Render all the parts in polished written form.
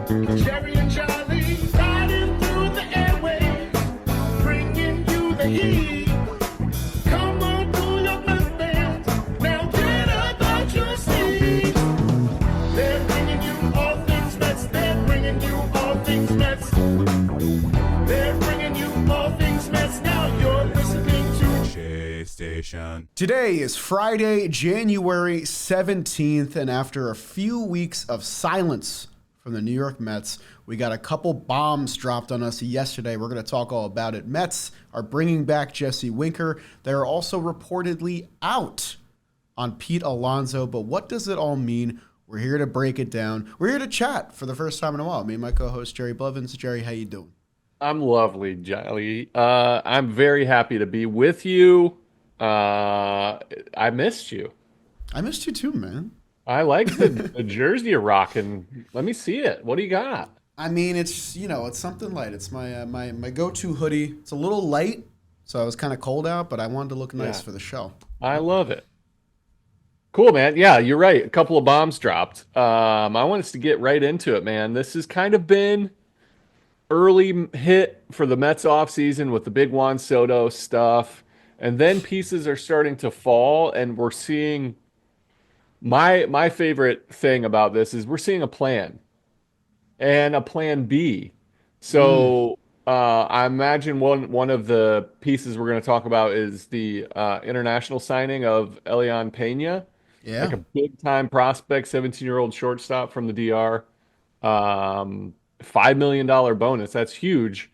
Jerry and Charlie riding through the airwaves, bringing you the heat. Come on, New York Mets fans, now get up out your seats. They're bringing you all things Mets. They're bringing you all things Mets. They're bringing you all things Mets. Now you're listening to Chase Station. Today is Friday, January 17th, and after a few weeks of silence from the New York Mets, we got a couple bombs dropped on us yesterday. We're going to talk all about it. Mets are bringing back Jesse Winker. They're also reportedly out on Pete Alonso, but what does it all mean? We're here to break it down. We're here to chat for the first time in a while. Me and my co-host, Jerry Blevins. Jerry, how you doing? I'm lovely, Jolly. I'm very happy to be with you. I missed you. I missed you too, man. I like the jersey you're rocking. Let me see it. What do you got? I mean, it's it's something light. It's my my go-to hoodie. It's a little light, so it was kind of cold out, but I wanted to look nice for the show. I love it. Cool, man. Yeah, you're right. A couple of bombs dropped. I want us to get right into it, man. This has kind of been early hit for the Mets offseason with the big Juan Soto stuff, and then pieces are starting to fall, and we're seeing my favorite thing about this is we're seeing a plan and a plan B. So I imagine one of the pieces we're going to talk about is the international signing of Elian Pena. Yeah. Like a big-time prospect, 17-year-old shortstop from the DR. $5 million bonus. That's huge.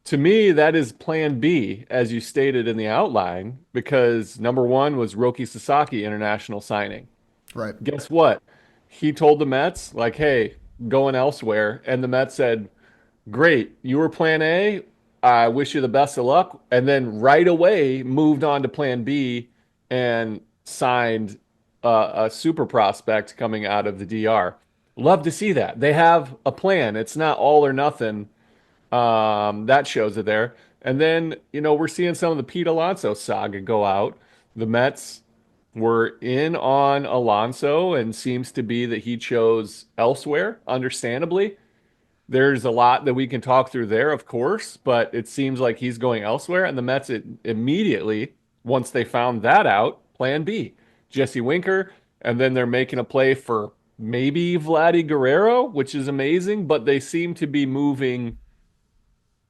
To me, that is plan B, as you stated in the outline, because number one was Roki Sasaki international signing. Right. Guess what? He told the Mets, like, hey, going elsewhere. And the Mets said, great, you were plan A. I wish you the best of luck. And then right away moved on to plan B and signed a super prospect coming out of the DR. Love to see that. They have a plan. It's not all or nothing. That shows it there. And then, we're seeing some of the Pete Alonso saga go out. The Mets were in on Alonso and seems to be that he chose elsewhere, understandably. There's a lot that we can talk through there, of course, but it seems like he's going elsewhere. And the Mets immediately, once they found that out, plan B, Jesse Winker, and then they're making a play for maybe Vladdy Guerrero, which is amazing, but they seem to be moving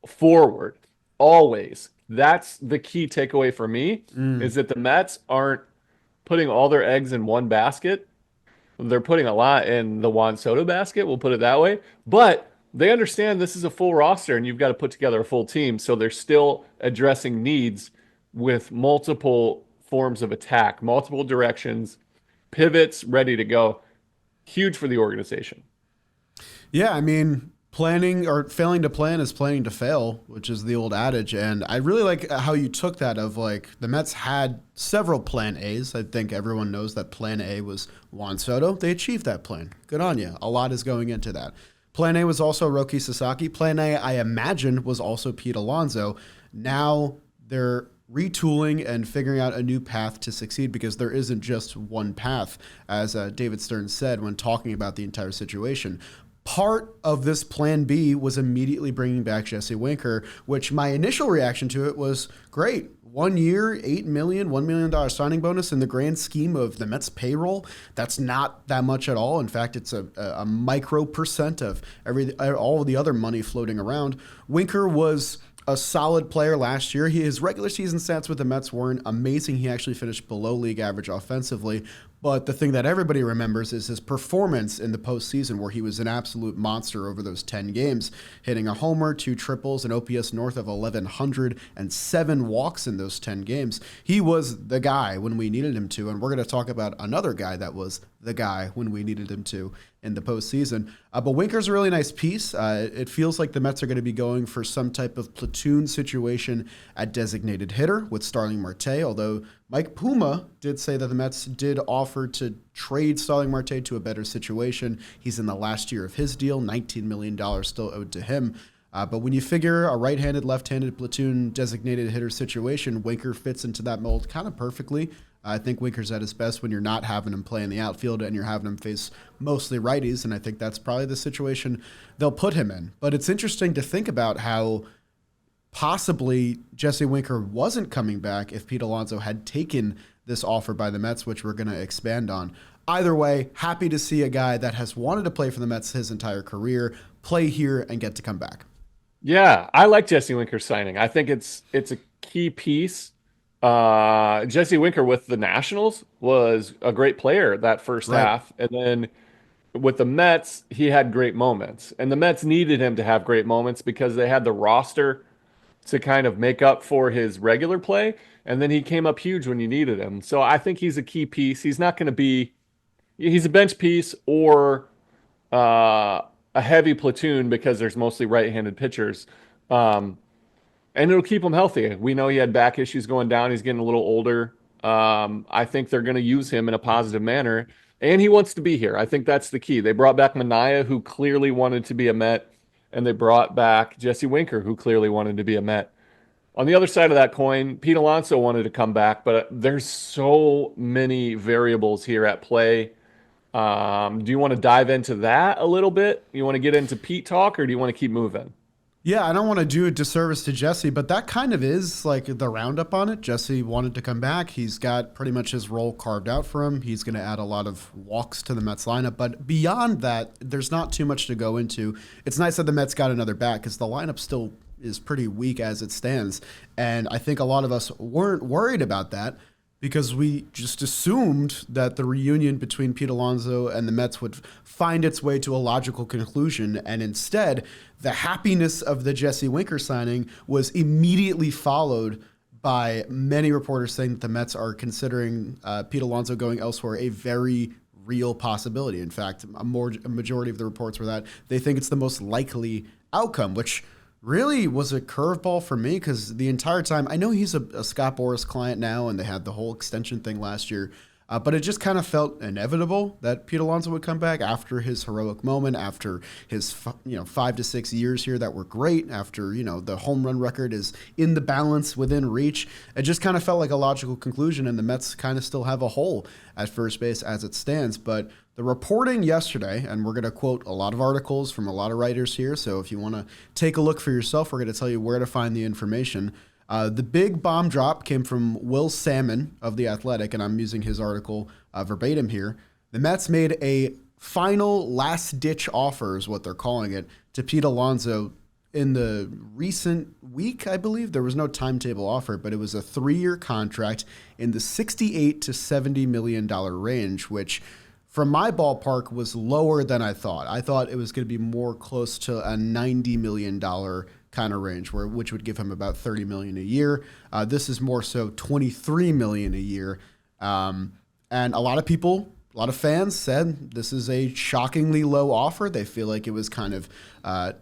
forward always. That's the key takeaway for me, is that the Mets aren't putting all their eggs in one basket. They're putting a lot in the Juan Soto basket, we'll put it that way. But they understand this is a full roster and you've got to put together a full team. So they're still addressing needs with multiple forms of attack, multiple directions, pivots ready to go. Huge for the organization. Yeah, I mean, planning or failing to plan is planning to fail, which is the old adage. And I really like how you took that of like the Mets had several plan A's. I think everyone knows that plan A was Juan Soto. They achieved that plan. Good on you. A lot is going into that. Plan A was also Roki Sasaki. Plan A, I imagine, was also Pete Alonso. Now they're retooling and figuring out a new path to succeed because there isn't just one path, as David Stern said when talking about the entire situation. Part of this plan B was immediately bringing back Jesse Winker, which my initial reaction to it was great. 1 year, $8 million, $1 million signing bonus in the grand scheme of the Mets payroll. That's not that much at all. In fact, it's a micro percent of all of the other money floating around. Winker was a solid player last year. His regular season stats with the Mets weren't amazing. He actually finished below league average offensively. But the thing that everybody remembers is his performance in the postseason, where he was an absolute monster over those 10 games, hitting a homer, 2 triples, an OPS north of 1,100, and 7 walks in those 10 games. He was the guy when we needed him to, and we're going to talk about another guy that was the guy when we needed him to in the postseason. But Winker's a really nice piece. It feels like the Mets are going to be going for some type of platoon situation at designated hitter with Starling Marte, although Mike Puma did say that the Mets did offer to trade Starling Marte to a better situation. He's in the last year of his deal, $19 million still owed to him. But when you figure a right-handed, left-handed platoon designated hitter situation, Winker fits into that mold kind of perfectly. I think Winker's at his best when you're not having him play in the outfield and you're having him face mostly righties, and I think that's probably the situation they'll put him in. But it's interesting to think about how possibly Jesse Winker wasn't coming back if Pete Alonso had taken this offer by the Mets, which we're going to expand on. Either way, happy to see a guy that has wanted to play for the Mets his entire career play here and get to come back. Yeah, I like Jesse Winker's signing. I think it's a key piece. Jesse Winker with the Nationals was a great player that first Right. half, and then with the Mets, he had great moments, and the Mets needed him to have great moments because they had the roster to kind of make up for his regular play, and then he came up huge when you needed him. So I think he's a key piece. He's not going to be he's a bench piece or a heavy platoon because there's mostly right-handed pitchers. Um, and it'll keep him healthy. We know he had back issues going down. He's getting a little older. I think they're going to use him in a positive manner, and he wants to be here. I think that's the key. They brought back Mania, who clearly wanted to be a Met, and they brought back Jesse Winker, who clearly wanted to be a Met. On the other side of that coin, Pete Alonso wanted to come back, but there's so many variables here at play. Do you want to dive into that a little bit? You want to get into Pete talk, or do you want to keep moving? Yeah, I don't want to do a disservice to Jesse, but that kind of is like the roundup on it. Jesse wanted to come back. He's got pretty much his role carved out for him. He's going to add a lot of walks to the Mets lineup. But beyond that, there's not too much to go into. It's nice that the Mets got another bat because the lineup still is pretty weak as it stands. And I think a lot of us weren't worried about that because we just assumed that the reunion between Pete Alonso and the Mets would find its way to a logical conclusion. And instead, the happiness of the Jesse Winker signing was immediately followed by many reporters saying that the Mets are considering Pete Alonso going elsewhere a very real possibility. In fact, a majority of the reports were that they think it's the most likely outcome, which really was a curveball for me because the entire time I know he's a Scott Boras client now, and they had the whole extension thing last year. But it just kind of felt inevitable that Pete Alonso would come back after his heroic moment, after his 5 to 6 years here that were great, after the home run record is in the balance within reach. It just kind of felt like a logical conclusion, and the Mets kind of still have a hole at first base as it stands. But the reporting yesterday, and we're going to quote a lot of articles from a lot of writers here, so if you want to take a look for yourself, we're going to tell you where to find the information. The big bomb drop came from Will Salmon of The Athletic, and I'm using his article verbatim here. The Mets made a final last-ditch offer, is what they're calling it, to Pete Alonso in the recent week, I believe. There was no timetable offer, but it was a 3-year contract in the $68 to $70 million range, which from my ballpark was lower than I thought. I thought it was going to be more close to a $90 million kind of range, which would give him about $30 million a year. This is more so $23 million a year. And a lot of people, a lot of fans said this is a shockingly low offer. They feel like it was kind of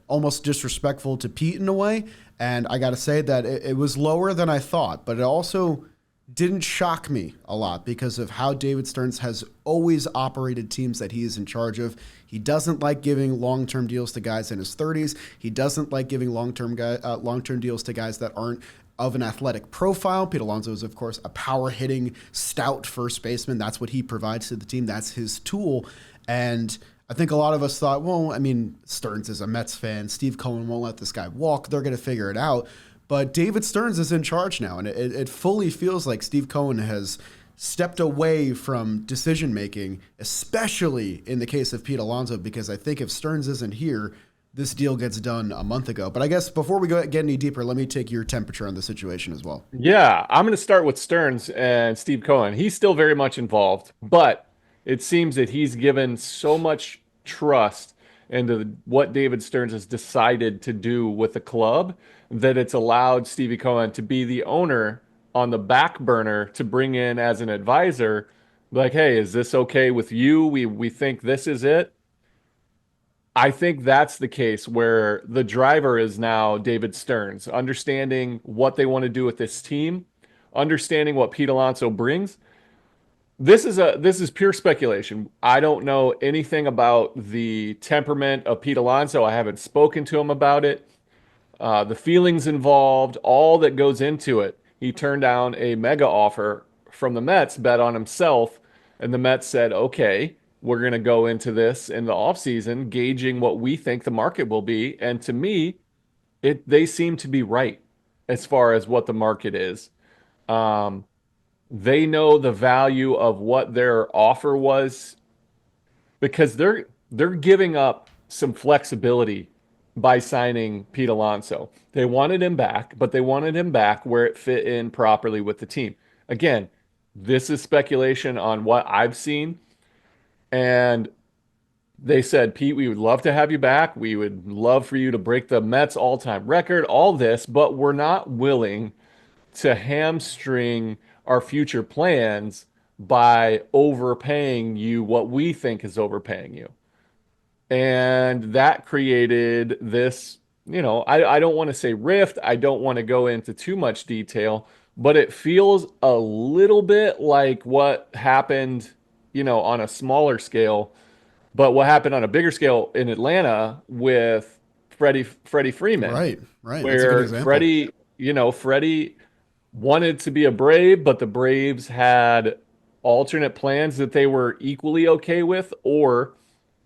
almost disrespectful to Pete in a way. And I got to say that it was lower than I thought, but it also didn't shock me a lot because of how David Stearns has always operated teams that he is in charge of. He doesn't like giving long-term deals to guys in his 30s. He doesn't like giving long-term deals to guys that aren't of an athletic profile. Pete Alonso is, of course, a power-hitting, stout first baseman. That's what he provides to the team. That's his tool. And I think a lot of us thought, well, I mean, Stearns is a Mets fan. Steve Cohen won't let this guy walk. They're going to figure it out. But David Stearns is in charge now, and it fully feels like Steve Cohen has stepped away from decision making, especially in the case of Pete Alonso, because I think if Stearns isn't here, this deal gets done a month ago. But I guess before we get any deeper, let me take your temperature on the situation as well. Yeah, I'm going to start with Stearns and Steve Cohen. He's still very much involved, but it seems that he's given so much trust into what David Stearns has decided to do with the club that it's allowed Stevie Cohen to be the owner on the back burner to bring in as an advisor. Like, hey, is this okay with you? We think this is it. I think that's the case where the driver is now David Stearns, understanding what they want to do with this team, understanding what Pete Alonso brings. This is pure speculation. I don't know anything about the temperament of Pete Alonso. I haven't spoken to him about it. The feelings involved, all that goes into it. He turned down a mega offer from the Mets bet on himself, and the Mets said, okay, we're going to go into this in the offseason, gauging what we think the market will be. And to me, they seem to be right as far as what the market is. Um, they know the value of what their offer was because they're giving up some flexibility by signing Pete Alonso. They wanted him back, but they wanted him back where it fit in properly with the team. Again, this is speculation on what I've seen, and they said, Pete, we would love to have you back. We would love for you to break the Mets all-time record, all this, but we're not willing to hamstring our future plans by overpaying you what we think is overpaying you. And that created this, I don't want to say rift. I don't want to go into too much detail, but it feels a little bit like what happened, on a smaller scale, but what happened on a bigger scale in Atlanta with Freddie Freeman, Right, right. That's a good where example. Freddie wanted to be a Brave, but the Braves had alternate plans that they were equally okay with. Or,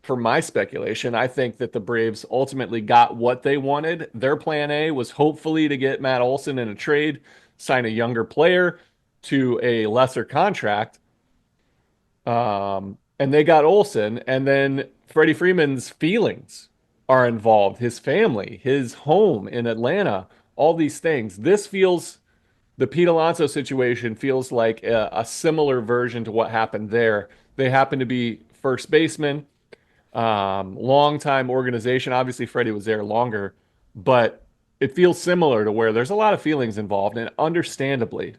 for my speculation, I think that the Braves ultimately got what they wanted. Their plan A was hopefully to get Matt Olson in a trade, sign a younger player to a lesser contract. And they got Olson, and then Freddie Freeman's feelings are involved, his family, his home in Atlanta, all these things. The Pete Alonso situation feels like a similar version to what happened there. They happen to be first baseman, long time organization. Obviously, Freddie was there longer, but it feels similar to where there's a lot of feelings involved, and understandably.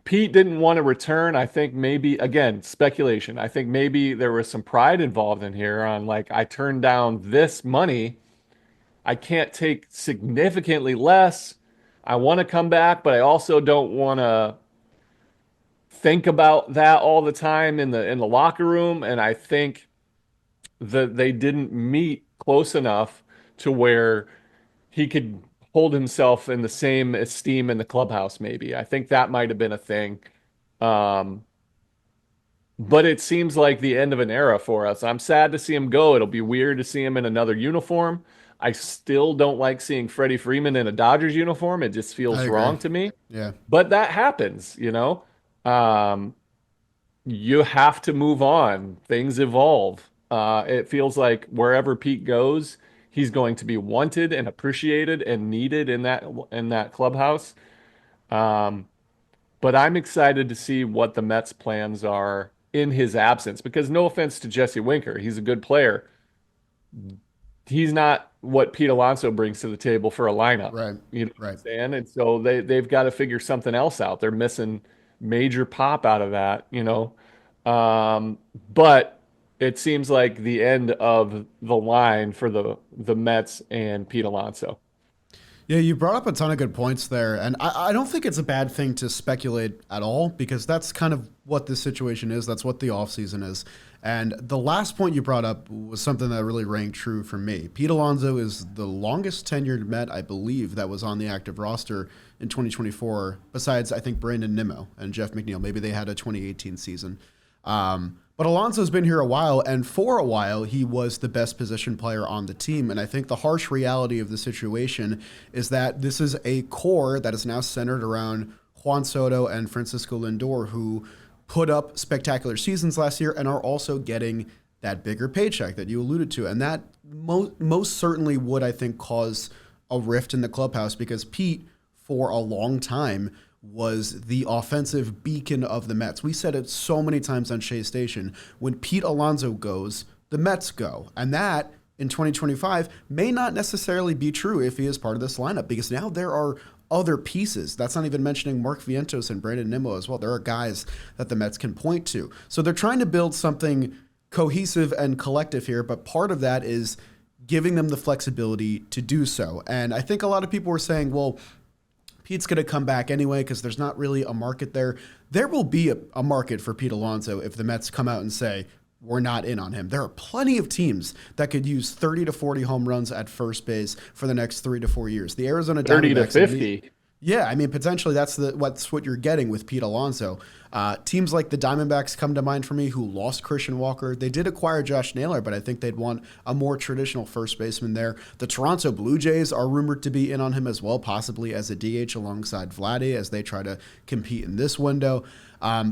Pete didn't want to return. I think maybe, again, speculation. I think maybe there was some pride involved in here on like, I turned down this money. I can't take significantly less. I want to come back, but I also don't want to think about that all the time in the locker room. And I think that they didn't meet close enough to where he could hold himself in the same esteem in the clubhouse, maybe. I think that might have been a thing. Um, but it seems like the end of an era for us. I'm sad to see him go. It'll be weird to see him in another uniform. I still don't like seeing Freddie Freeman in a Dodgers uniform. It just I feels agree. wrong to me. Yeah. But that happens. Um, you have to move on. Things evolve. It feels like wherever Pete goes, he's going to be wanted and appreciated and needed in that clubhouse. Um, but I'm excited to see what the Mets' plans are in his absence. Because no offense to Jesse Winker, he's a good player. He's not what Pete Alonso brings to the table for a lineup. Right. You know what I'm Right. saying? And so they've got to figure something else out. They're missing major pop out of that. But it seems like the end of the line for the Mets and Pete Alonso. Yeah, you brought up a ton of good points there. And I don't think it's a bad thing to speculate at all because that's kind of what this situation is. That's what the offseason is. And the last point you brought up was something that really rang true for me. Pete Alonso is the longest tenured Met, I believe, that was on the active roster in 2024, besides, I think, Brandon Nimmo and Jeff McNeil. Maybe they had a 2018 season. But Alonso's been here a while, and for a while, he was the best position player on the team. And I think the harsh reality of the situation is that this is a core that is now centered around Juan Soto and Francisco Lindor, who put up spectacular seasons last year and are also getting that bigger paycheck that you alluded to. And that most certainly would, I think, cause a rift in the clubhouse because Pete, for a long time, was the offensive beacon of the Mets. We said it so many times on Shea Station. When Pete Alonso goes, the Mets go. And that, in 2025, may not necessarily be true if he is part of this lineup because now there are other pieces. That's not even mentioning Mark Vientos and Brandon Nimmo as well. There are guys that the Mets can point to. So they're trying to build something cohesive and collective here, but part of that is giving them the flexibility to do so. And I think a lot of people were saying, well, Pete's going to come back anyway because there's not really a market there. There will be a market for Pete Alonso if the Mets come out and say, we're not in on him. There are plenty of teams that could use 30 to 40 home runs at first base for the next 3 to 4 years. The Arizona 30 to Diamondbacks 50. Yeah, I mean, potentially what's what you're getting with Pete Alonso. Teams like the Diamondbacks come to mind for me, who lost Christian Walker. They did acquire Josh Naylor, but I think they'd want a more traditional first baseman there. The Toronto Blue Jays are rumored to be in on him as well, possibly as a DH alongside Vladdy as they try to compete in this window.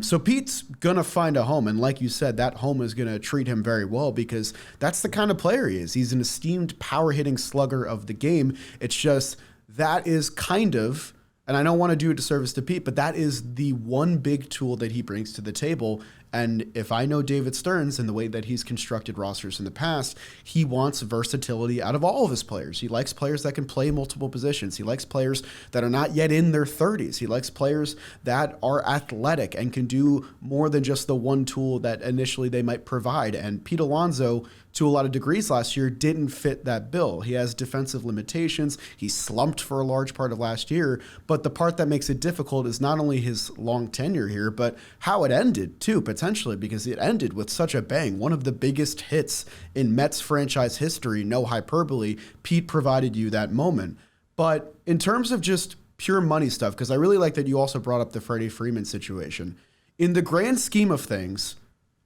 So Pete's gonna find a home, and like you said, that home is gonna treat him very well because that's the kind of player he is. He's an esteemed power hitting slugger of the game. It's just that is kind of, and I don't want to do a disservice to Pete, but that is the one big tool that he brings to the table. And if I know David Stearns and the way that he's constructed rosters in the past, he wants versatility out of all of his players. He likes players that can play multiple positions. He likes players that are not yet in their 30s. He likes players that are athletic and can do more than just the one tool that initially they might provide. And Pete Alonso, to a lot of degrees last year, didn't fit that bill. He has defensive limitations. He slumped for a large part of last year. But the part that makes it difficult is not only his long tenure here, but how it ended, too, potentially, because it ended with such a bang. One of the biggest hits in Mets franchise history, no hyperbole. Pete provided you that moment. But in terms of just pure money stuff, because I really like that you also brought up the Freddie Freeman situation. In the grand scheme of things,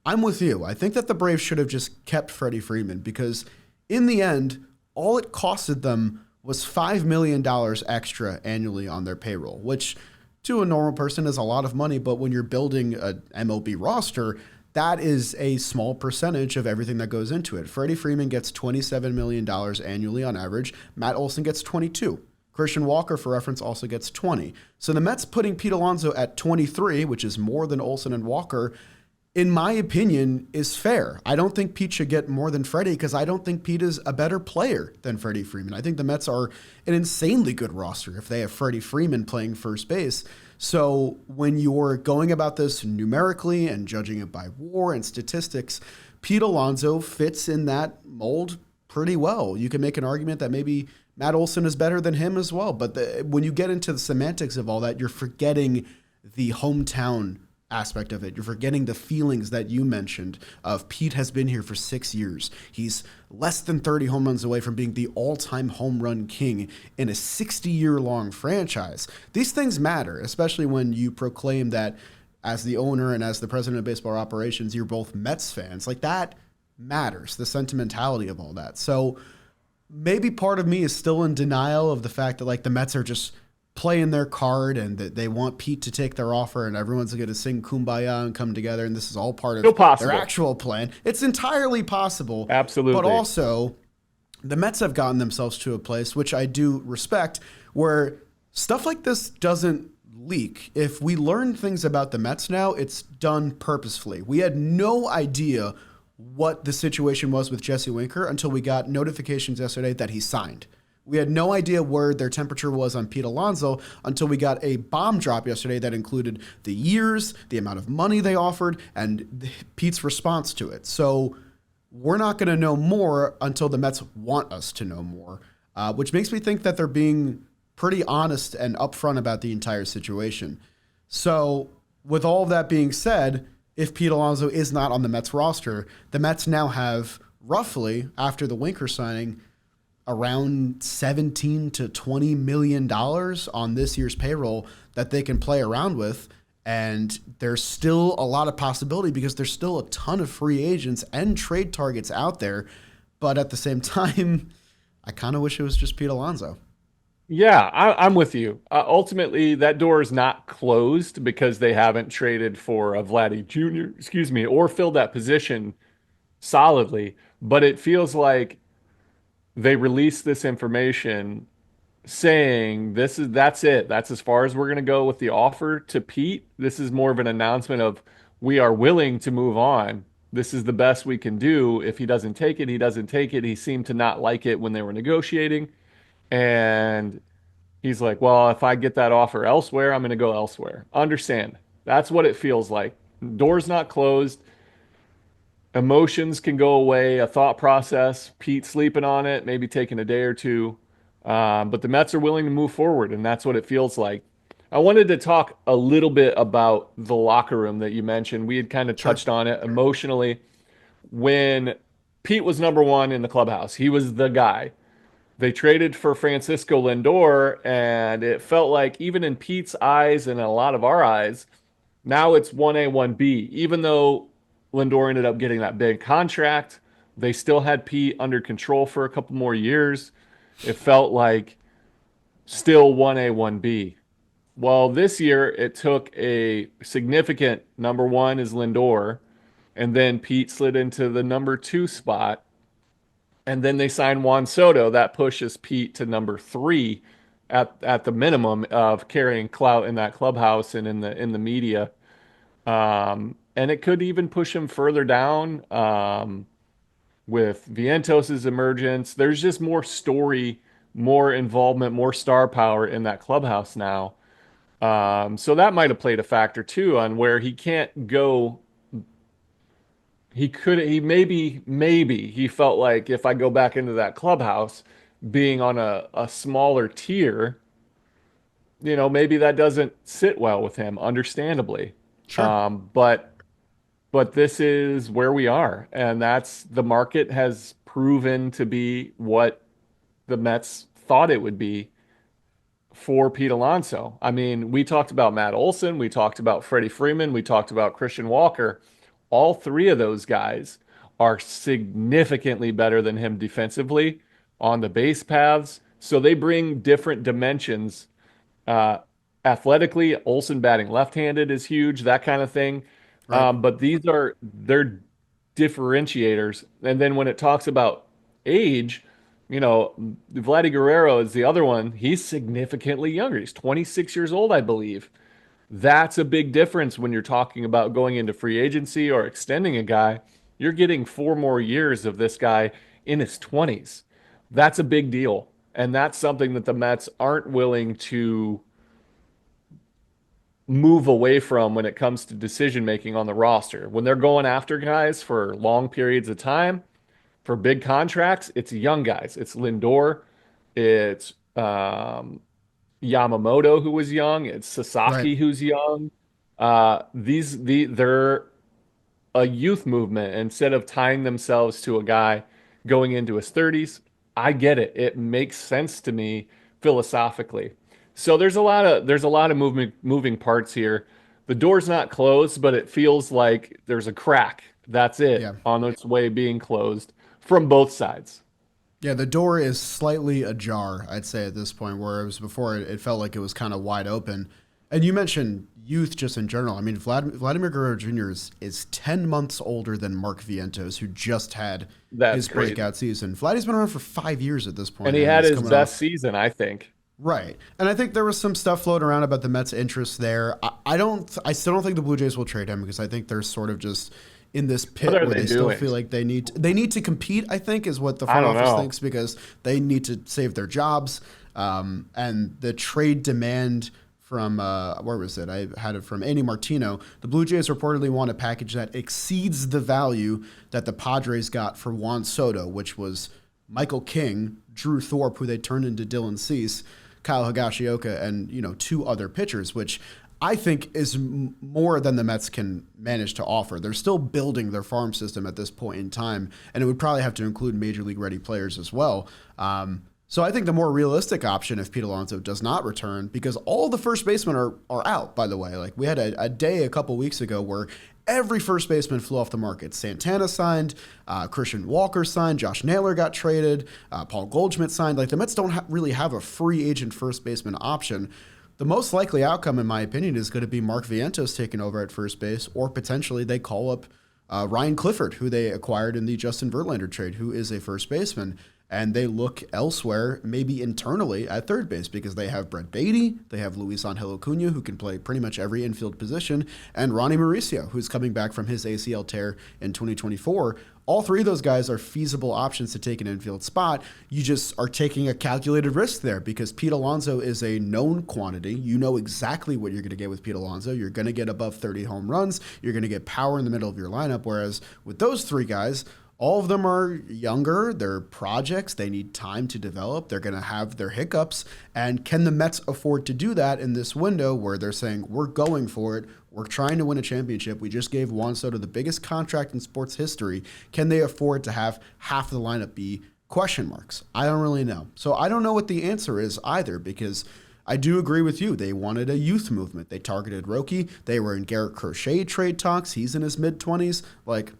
I'm with you. I think that the Braves should have just kept Freddie Freeman because in the end, all it costed them was $5 million extra annually on their payroll, which to a normal person is a lot of money. But when you're building a MLB roster, that is a small percentage of everything that goes into it. Freddie Freeman gets $27 million annually on average. Matt Olson gets 22. Christian Walker, for reference, also gets 20. So the Mets putting Pete Alonso at 23, which is more than Olson and Walker, in my opinion, is fair. I don't think Pete should get more than Freddie because I don't think Pete is a better player than Freddie Freeman. I think the Mets are an insanely good roster if they have Freddie Freeman playing first base. So when you're going about this numerically and judging it by WAR and statistics, Pete Alonso fits in that mold pretty well. You can make an argument that maybe Matt Olson is better than him as well. But when you get into the semantics of all that, you're forgetting the hometown aspect of it. You're forgetting the feelings that you mentioned of Pete has been here for 6 years. He's less than 30 home runs away from being the all-time home run king in a 60-year-long franchise. These things matter, especially when you proclaim that as the owner and as the president of baseball operations, you're both Mets fans. Like that matters, the sentimentality of all that. So maybe part of me is still in denial of the fact that like the Mets are just playing their card and that they want Pete to take their offer and everyone's going to sing Kumbaya and come together and this is all part of their actual plan. It's entirely possible. Absolutely. But also, the Mets have gotten themselves to a place, which I do respect, where stuff like this doesn't leak. If we learn things about the Mets now, it's done purposefully. We had no idea what the situation was with Jesse Winker until we got notifications yesterday that he signed. We had no idea where their temperature was on Pete Alonso until we got a bomb drop yesterday that included the years, the amount of money they offered, and Pete's response to it. So we're not going to know more until the Mets want us to know more, which makes me think that they're being pretty honest and upfront about the entire situation. So with all of that being said, if Pete Alonso is not on the Mets roster, the Mets now have roughly, after the Winker signing, around $17 to $20 million on this year's payroll that they can play around with. And there's still a lot of possibility because there's still a ton of free agents and trade targets out there. But at the same time, I kind of wish it was just Pete Alonso. Yeah, I'm with you. Ultimately, that door is not closed because they haven't traded for a Vladdy Jr., excuse me, or filled that position solidly. But it feels like they released this information saying that's it. That's as far as we're going to go with the offer to Pete. This is more of an announcement of we are willing to move on. This is the best we can do. If he doesn't take it, he doesn't take it. He seemed to not like it when they were negotiating. And he's like, well, if I get that offer elsewhere, I'm going to go elsewhere. Understand. That's what it feels like. Door's not closed. Emotions can go away, a thought process, Pete sleeping on it, maybe taking a day or two. But the Mets are willing to move forward, and that's what it feels like. I wanted to talk a little bit about the locker room that you mentioned. We had kind of touched on it emotionally. When Pete was number one in the clubhouse, he was the guy. They traded for Francisco Lindor, and it felt like even in Pete's eyes and a lot of our eyes, now it's 1A, 1B. Even though Lindor ended up getting that big contract, they still had Pete under control for a couple more years. It felt like still 1A, 1B. Well, this year it took a significant number one is Lindor, and then Pete slid into the number two spot. And then they signed Juan Soto. That pushes Pete to number three at the minimum of carrying clout in that clubhouse and in the media. And it could even push him further down with Vientos's emergence. There's just more story, more involvement, more star power in that clubhouse now. So that might have played a factor too on where he can't go. Maybe he felt like if I go back into that clubhouse, being on a smaller tier, maybe that doesn't sit well with him, understandably. Sure. But this is where we are, and that's the market has proven to be what the Mets thought it would be for Pete Alonso. I mean, we talked about Matt Olson, we talked about Freddie Freeman, we talked about Christian Walker. All three of those guys are significantly better than him defensively on the base paths. So they bring different dimensions. Uh, Athletically, Olson batting left-handed is huge, that kind of thing. Right. But they're differentiators. And then when it talks about age, Vladdy Guerrero is the other one. He's significantly younger. He's 26 years old, I believe. That's a big difference when you're talking about going into free agency or extending a guy. You're getting 4 more years of this guy in his 20s. That's a big deal. And that's something that the Mets aren't willing to move away from when it comes to decision making on the roster. When they're going after guys for long periods of time, for big contracts, it's young guys. It's Lindor, it's Yamamoto who was young, it's Right. Sasaki who's young. They're a youth movement instead of tying themselves to a guy going into his 30s. I get it. It makes sense to me philosophically. So there's a lot of moving parts here. The door's not closed, but it feels like there's a crack. That's it Yeah. on its way being closed from both sides. Yeah, the door is slightly ajar, I'd say, at this point, whereas before it felt like it was kind of wide open. And you mentioned youth just in general. I mean, Vladimir Guerrero Jr. is 10 months older than Mark Vientos, who just had That's his crazy. breakout season. Vladdy's been around for 5 years at this And point, he and had he's his coming best off. season, I think. Right. And I think there was some stuff floating around about the Mets' interest there. I still don't think the Blue Jays will trade him because I think they're sort of just in this What pit are where they they still doing? feel like they need to compete, I think, is what the I front don't office know. thinks because they need to save their jobs. And the trade demand from, where was it? I had it from Andy Martino. The Blue Jays reportedly want a package that exceeds the value that the Padres got for Juan Soto, which was Michael King, Drew Thorpe, who they turned into Dylan Cease, Kyle Higashioka, and two other pitchers, which I think is more than the Mets can manage to offer. They're still building their farm system at this point in time, and it would probably have to include major league ready players as well. So I think the more realistic option if Pete Alonso does not return, because all the first basemen are out, by the way. Like we had a day a couple weeks ago where every first baseman flew off the market. Santana signed, Christian Walker signed, Josh Naylor got traded, Paul Goldschmidt signed. Like the Mets don't really have a free agent first baseman option. The most likely outcome, in my opinion, is going to be Mark Vientos taking over at first base, or potentially they call up Ryan Clifford, who they acquired in the Justin Verlander trade, who is a first baseman, and they look elsewhere, maybe internally at third base, because they have Brett Beatty, they have Luis Angel Acuna, who can play pretty much every infield position, and Ronnie Mauricio, who's coming back from his ACL tear in 2024. All three of those guys are feasible options to take an infield spot. You just are taking a calculated risk there because Pete Alonso is a known quantity. You know exactly what you're going to get with Pete Alonso. You're going to get above 30 home runs. You're going to get power in the middle of your lineup. Whereas with those three guys, all of them are younger. They're projects. They need time to develop. They're going to have their hiccups. And can the Mets afford to do that in this window where they're saying, we're going for it? We're trying to win a championship. We just gave Juan Soto the biggest contract in sports history. Can they afford to have half the lineup be Question marks. I don't really know. So I don't know what the answer is either, because I do agree with you. They wanted a youth movement. They targeted Roki. They were in Garrett Crochet trade talks. He's in his mid-20s. Like,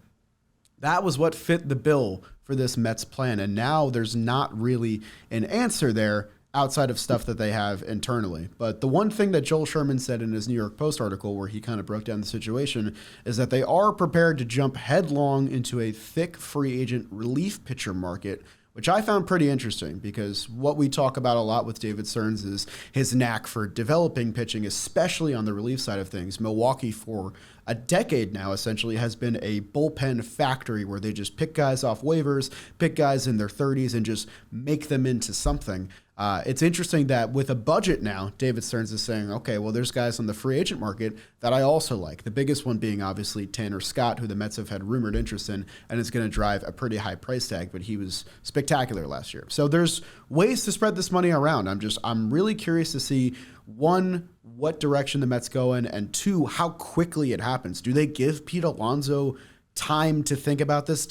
that was what fit the bill for this Mets plan. And now there's not really an answer there outside of stuff that they have internally. But the one thing that Joel Sherman said in his New York Post article, where he kind of broke down the situation, is that they are prepared to jump headlong into a thick free agent relief pitcher market, which I found pretty interesting, because what we talk about a lot with David Stearns is his knack for developing pitching, especially on the relief side of things. Milwaukee, for a decade now, essentially has been a bullpen factory where they just pick guys off waivers, pick guys in their 30s, and just make them into something. It's interesting that with a budget now, David Stearns is saying, okay, well, there's guys on the free agent market that I also like. The biggest one being obviously Tanner Scott, who the Mets have had rumored interest in, and is going to drive a pretty high price tag, but he was spectacular last year. So there's ways to spread this money around. I'm really curious to see, one, what direction the Mets go in, and two, how quickly it happens. Do they give Pete Alonso time to think about this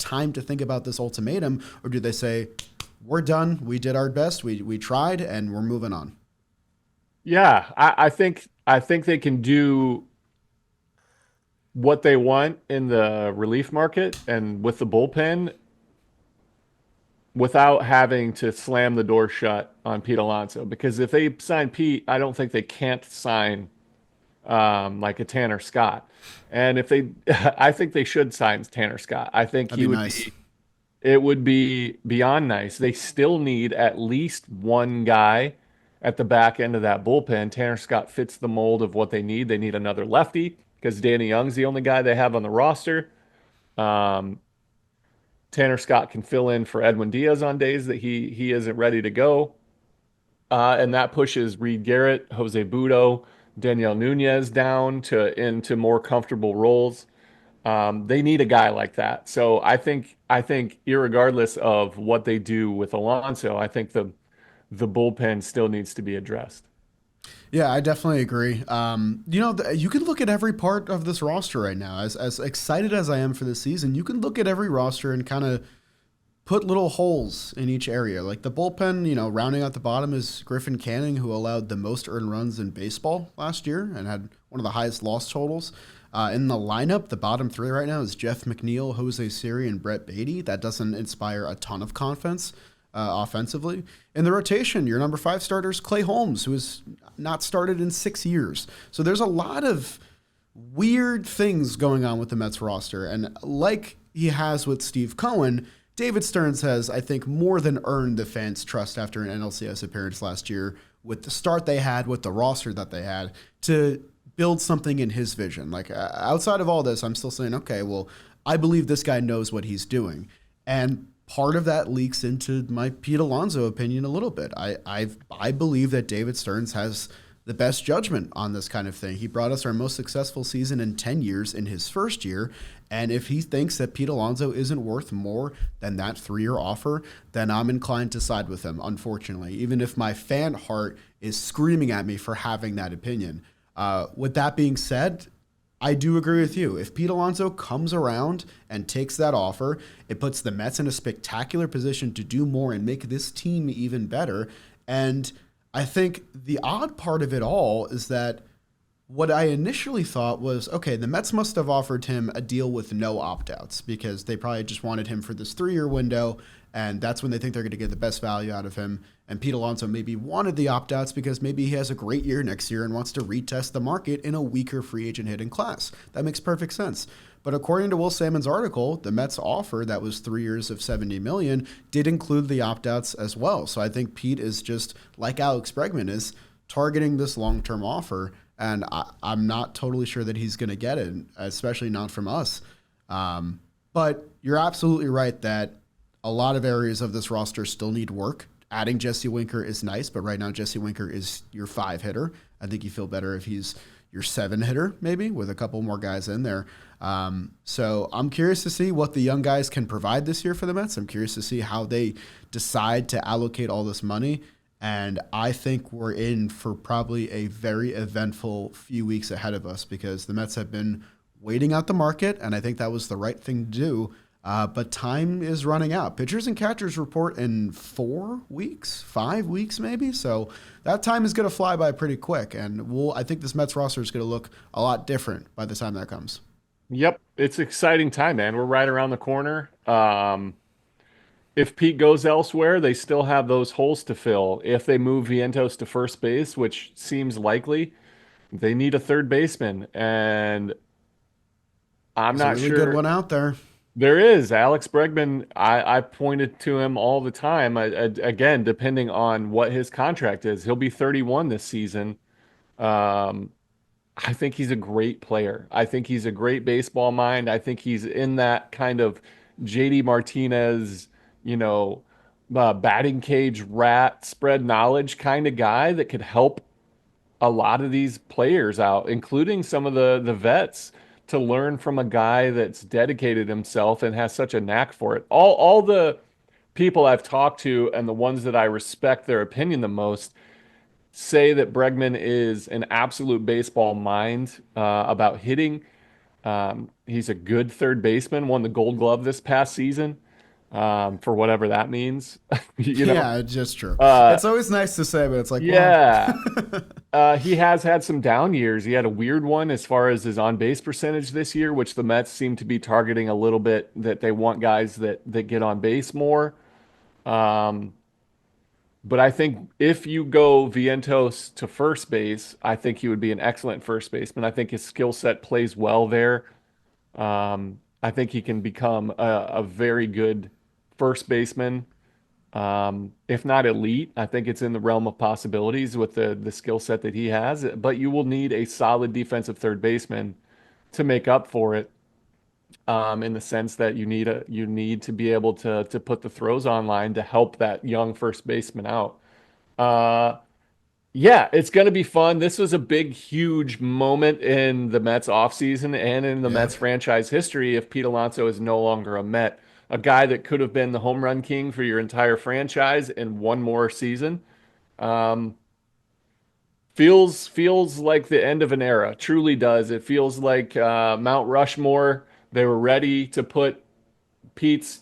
ultimatum, or do they say, we're done, we did our best, we tried, and we're moving on? Yeah, I think they can do what they want in the relief market and with the bullpen without having to slam the door shut on Pete Alonso. Because if they sign Pete, I don't think they can't sign like a Tanner Scott. And if they, I think they should sign Tanner Scott. I think That'd be nice. it would be beyond nice. They still need at least one guy at the back end of that bullpen. Tanner Scott fits the mold of what they need. They need another lefty because Danny Young's the only guy they have on the roster. Um, Tanner Scott can fill in for Edwin Diaz on days that he isn't ready to go. And that pushes Reed Garrett, Jose Budo, Daniel Nunez down to into more comfortable roles. They need a guy like that. So I think irregardless of what they do with Alonso, I think the bullpen still needs to be addressed. Yeah, I definitely agree. You can look at every part of this roster right now. As excited as I am for this season, you can look at every roster and kind of put little holes in each area. Like the bullpen, rounding out the bottom is Griffin Canning, who allowed the most earned runs in baseball last year and had one of the highest loss totals. In the lineup, the bottom three right now is Jeff McNeil, Jose Siri, and Brett Beatty. That doesn't inspire a ton of confidence offensively. In the rotation, your number 5 starter is Clay Holmes, who has not started in 6 years. So there's a lot of weird things going on with the Mets roster. And like he has with Steve Cohen, David Stearns has, I think, more than earned the fans' trust after an NLCS appearance last year with the start they had, with the roster that they had, to build something in his vision. Like, outside of all this, I'm still saying, okay, well, I believe this guy knows what he's doing. And part of that leaks into my Pete Alonso opinion a little bit. I believe that David Stearns has the best judgment on this kind of thing. He brought us our most successful season in 10 years in his first year. And if he thinks that Pete Alonso isn't worth more than that 3-year offer, then I'm inclined to side with him, unfortunately, even if my fan heart is screaming at me for having that opinion. With that being said, I do agree with you. If Pete Alonso comes around and takes that offer, it puts the Mets in a spectacular position to do more and make this team even better. And I think the odd part of it all is that what I initially thought was, okay, the Mets must have offered him a deal with no opt-outs because they probably just wanted him for this 3-year window, and that's when they think they're going to get the best value out of him. And Pete Alonso maybe wanted the opt-outs because maybe he has a great year next year and wants to retest the market in a weaker free agent hitting class. That makes perfect sense. But according to Will Salmon's article, the Mets offer that was 3 years of $70 million did include the opt-outs as well. So I think Pete is just, like Alex Bregman is, targeting this long-term offer, and I'm not totally sure that he's going to get it, especially not from us. But you're absolutely right that a lot of areas of this roster still need work. Adding Jesse Winker is nice, but right now Jesse Winker is your 5 hitter. I think you feel better if he's your 7 hitter, maybe, with a couple more guys in there. So I'm curious to see what the young guys can provide this year for the Mets. I'm curious to see how they decide to allocate all this money. And I think we're in for probably a very eventful few weeks ahead of us because the Mets have been waiting out the market, and I think that was the right thing to do. But time is running out. Pitchers and catchers report in 4 weeks, 5 weeks maybe. So that time is going to fly by pretty quick. And I think this Mets roster is going to look a lot different by the time that comes. Yep, it's exciting time, man. We're right around the corner. If Pete goes elsewhere, they still have those holes to fill. If they move Vientos to first base, which seems likely, they need a third baseman. And I'm There's a not really good sure. one out there. There is Alex Bregman. I pointed to him all the time. Again, depending on what his contract is, he'll be 31 this season. Um, I think he's a great player. I think he's a great baseball mind. I think he's in that kind of JD Martinez, you know, batting cage rat spread knowledge kind of guy that could help a lot of these players out, including some of the vets, to learn from a guy that's dedicated himself and has such a knack for it. All the people I've talked to and the ones that I respect their opinion the most say that Bregman is an absolute baseball mind about hitting. He's a good third baseman, won the Gold Glove this past season, for whatever that means. You know, Yeah, it's just true. uh, It's always nice to say, but it's like, well, yeah. He has had some down years. He had a weird one as far as his on base percentage this year, which the Mets seem to be targeting a little bit, that they want guys that get on base more. Um, but I think if you go Vientos to first base, I think he would be an excellent first baseman. I think his skill set plays well there. I think he can become a very good first baseman. If not elite, I think it's in the realm of possibilities with the skill set that he has. But you will need a solid defensive third baseman to make up for it. In the sense that you need to be able to put the throws online to help that young first baseman out. Uh, yeah, it's going to be fun. This was a big, huge moment in the Mets offseason and in the yeah. Mets franchise history if Pete Alonso is no longer a Met. A guy that could have been the home run king for your entire franchise in one more season. Um, feels like the end of an era. Truly does. It feels like Mount Rushmore. They were ready to put Pete's,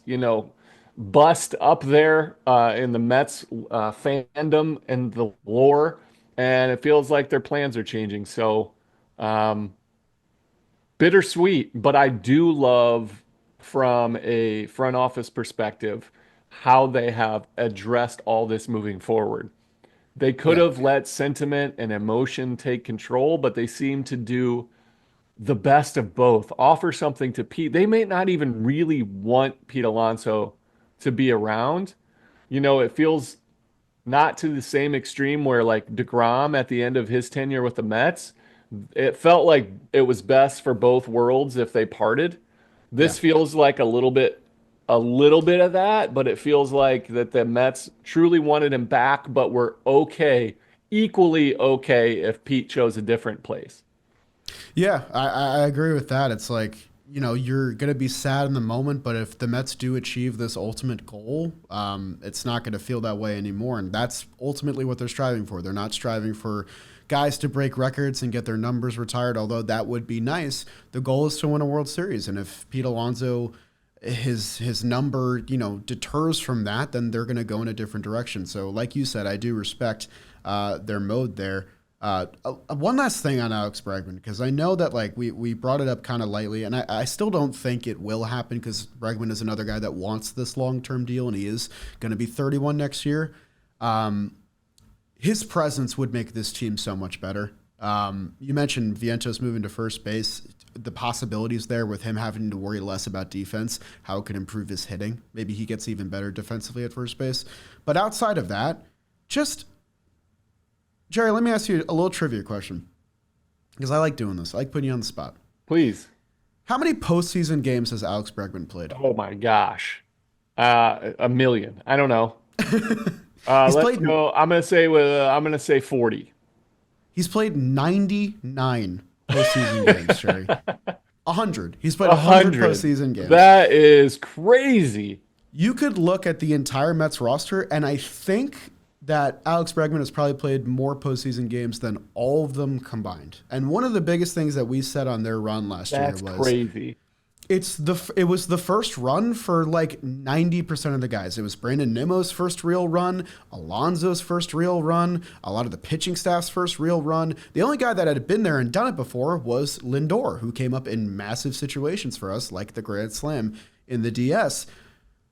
bust up there in the Mets fandom and the lore, and it feels like their plans are changing. So, um, bittersweet, but I do love from a front office perspective how they have addressed all this moving forward. They could Yeah. have let sentiment and emotion take control, but they seem to do the best of both. Offer something to Pete. They may not even really want Pete Alonso to be around. It feels not to the same extreme where like DeGrom at the end of his tenure with the Mets, it felt like it was best for both worlds if they parted. Yeah. This feels like a little bit of that, but it feels like that the Mets truly wanted him back, but were okay, equally okay if Pete chose a different place. Yeah, I agree with that. It's like, you're going to be sad in the moment, but if the Mets do achieve this ultimate goal, it's not going to feel that way anymore. And that's ultimately what they're striving for. They're not striving for guys to break records and get their numbers retired, although that would be nice. The goal is to win a World Series. And if Pete Alonso, his number, deters from that, then they're going to go in a different direction. So like you said, I do respect their mode there. One last thing on Alex Bregman, because I know that like we brought it up kind of lightly, and I still don't think it will happen because Bregman is another guy that wants this long-term deal, and he is going to be 31 next year. His presence would make this team so much better. You mentioned Vientos moving to first base. The possibilities there with him having to worry less about defense, how it could improve his hitting. Maybe he gets even better defensively at first base. But outside of that, just Jerry, let me ask you a little trivia question because I like doing this. I like putting you on the spot. Please. How many postseason games has Alex Bregman played? Oh my gosh. A million. I don't know. He's Let's played. go. I'm gonna say 40. He's played 99 postseason games, Jerry. 100. He's played A 100 hundred. postseason games. That is crazy. You could look at the entire Mets roster, and I think that Alex Bregman has probably played more postseason games than all of them combined. And one of the biggest things that we said on their run last year That's was crazy. It was the first run for like 90% of the guys. It was Brandon Nimmo's first real run, Alonso's first real run, a lot of the pitching staff's first real run. The only guy that had been there and done it before was Lindor, who came up in massive situations for us, like the Grand Slam in the DS.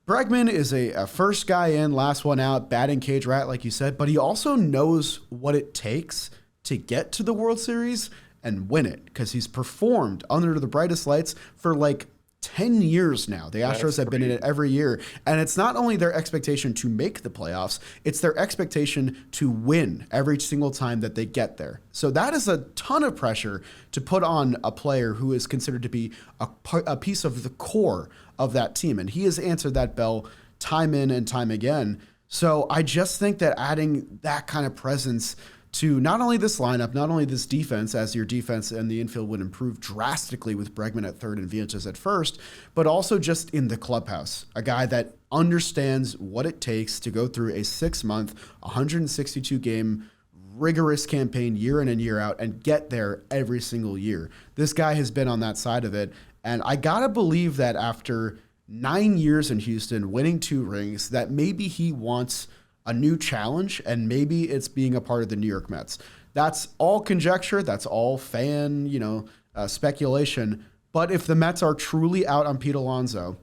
Bregman is a first guy in, last one out, batting cage rat, like you said, but he also knows what it takes to get to the World Series and win it, because he's performed under the brightest lights for like 10 years now. The Astros have been in it every year. And it's not only their expectation to make the playoffs, it's their expectation to win every single time that they get there. So that is a ton of pressure to put on a player who is considered to be a piece of the core of that team. And he has answered that bell time in and time again. So I just think that adding that kind of presence to not only this lineup, not only this defense, as your defense and the infield would improve drastically with Bregman at third and Vientos at first, but also just in the clubhouse, a guy that understands what it takes to go through a 6-month, 162-game rigorous campaign year in and year out and get there every single year. This guy has been on that side of it, and I gotta believe that after 9 years in Houston, winning 2 rings, that maybe he wants a new challenge, and maybe it's being a part of the New York Mets. That's all conjecture. That's all fan, speculation. But if the Mets are truly out on Pete Alonso,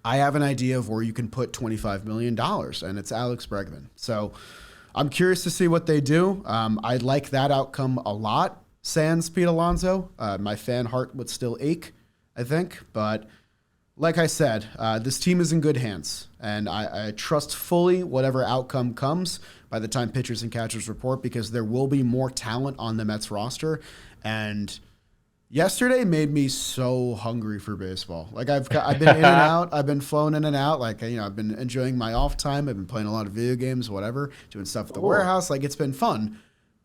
I have an idea of where you can put $25 million, and it's Alex Bregman. So I'm curious to see what they do. I like that outcome a lot, sans Pete Alonso. My fan heart would still ache, I think, but like I said, this team is in good hands, and I trust fully whatever outcome comes by the time pitchers and catchers report, because there will be more talent on the Mets roster. And yesterday made me so hungry for baseball. Like I've been in and out. I've been flown in and out. Like, I've been enjoying my off time. I've been playing a lot of video games, whatever, doing stuff at the warehouse. Like, it's been fun.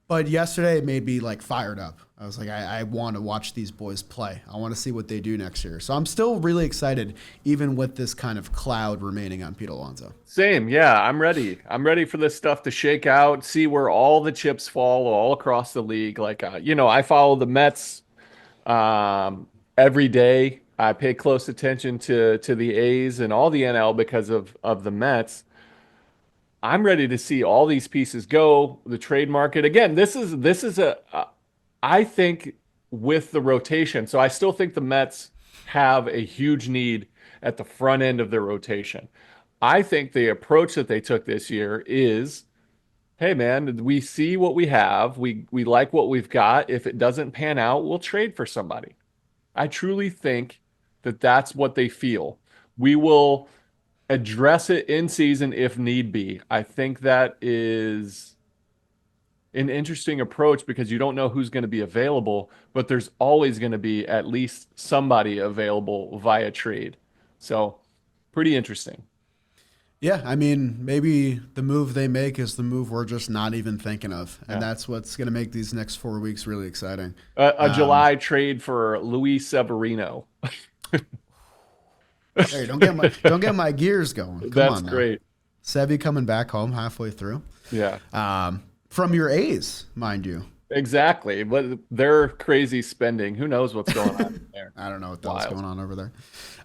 But yesterday it made me like fired up. I was like, I want to watch these boys play. I want to see what they do next year. So I'm still really excited, even with this kind of cloud remaining on Pete Alonso. Same. Yeah, I'm ready. I'm ready for this stuff to shake out, see where all the chips fall all across the league. Like, I follow the Mets every day. I pay close attention to the A's and all the NL because of the Mets. I'm ready to see all these pieces go. The trade market again. This is I think with the rotation. So I still think the Mets have a huge need at the front end of their rotation. I think the approach that they took this year is, hey man, we see what we have. We like what we've got. If it doesn't pan out, we'll trade for somebody. I truly think that that's what they feel. We will address it in season if need be. I think that is an interesting approach because you don't know who's going to be available, but there's always going to be at least somebody available via trade. So pretty interesting. Yeah, I mean, maybe the move they make is the move we're just not even thinking of, and that's what's going to make these next 4 weeks really exciting. A July trade for Luis Severino. Hey, don't get my gears going. Come That's on now. great. Sevy coming back home halfway through. Yeah. From your A's, mind you. Exactly. But they're crazy spending. Who knows what's going on there? I don't know what that's going on over there.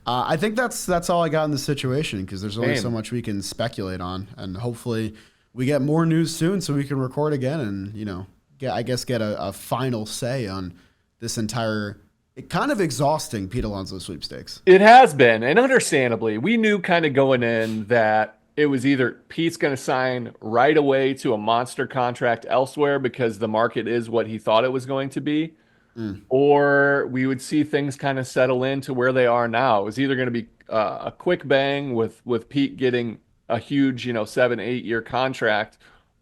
I think that's all I got in this situation, because there's only so much we can speculate on, and hopefully we get more news soon so we can record again and get a final say on this entire kind of exhausting Pete Alonso sweepstakes. It has been, and understandably, we knew kind of going in that it was either Pete's going to sign right away to a monster contract elsewhere because the market is what he thought it was going to be, or we would see things kind of settle into where they are now. It was either going to be a quick bang with Pete getting a huge 7-8 year contract,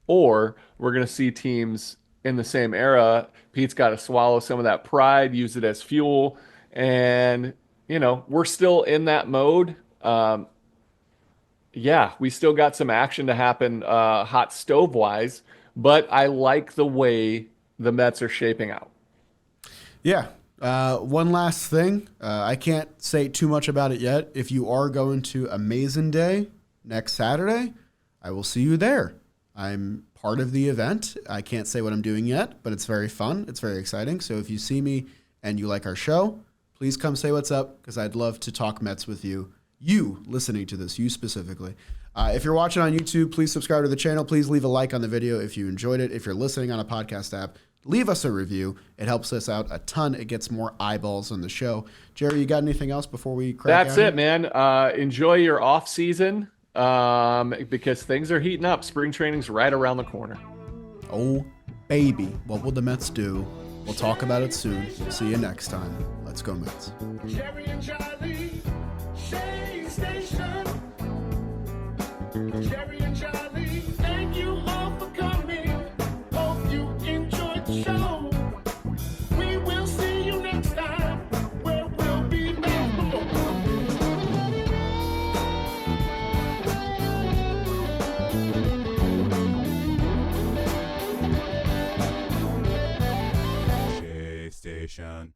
or we're going to see teams in the same era. Pete's got to swallow some of that pride, use it as fuel, and we're still in that mode. We still got some action to happen hot stove wise, but I like the way the Mets are shaping out. Yeah. One last thing. I can't say too much about it yet. If you are going to Amazing Day next Saturday, I will see you there. I'm part of the event. I can't say what I'm doing yet, but it's very fun. It's very exciting. So if you see me and you like our show, please come say what's up because I'd love to talk Mets with you. You listening to this, you specifically. If you're watching on YouTube, please subscribe to the channel. Please leave a like on the video if you enjoyed it. If you're listening on a podcast app, leave us a review. It helps us out a ton. It gets more eyeballs on the show. Jerry, you got anything else before we crack That's out it, man. Enjoy your off season because things are heating up. Spring training's right around the corner. Oh, baby. What will the Mets do? We'll talk about it soon. See you next time. Let's go, Mets. Jerry and Charlie.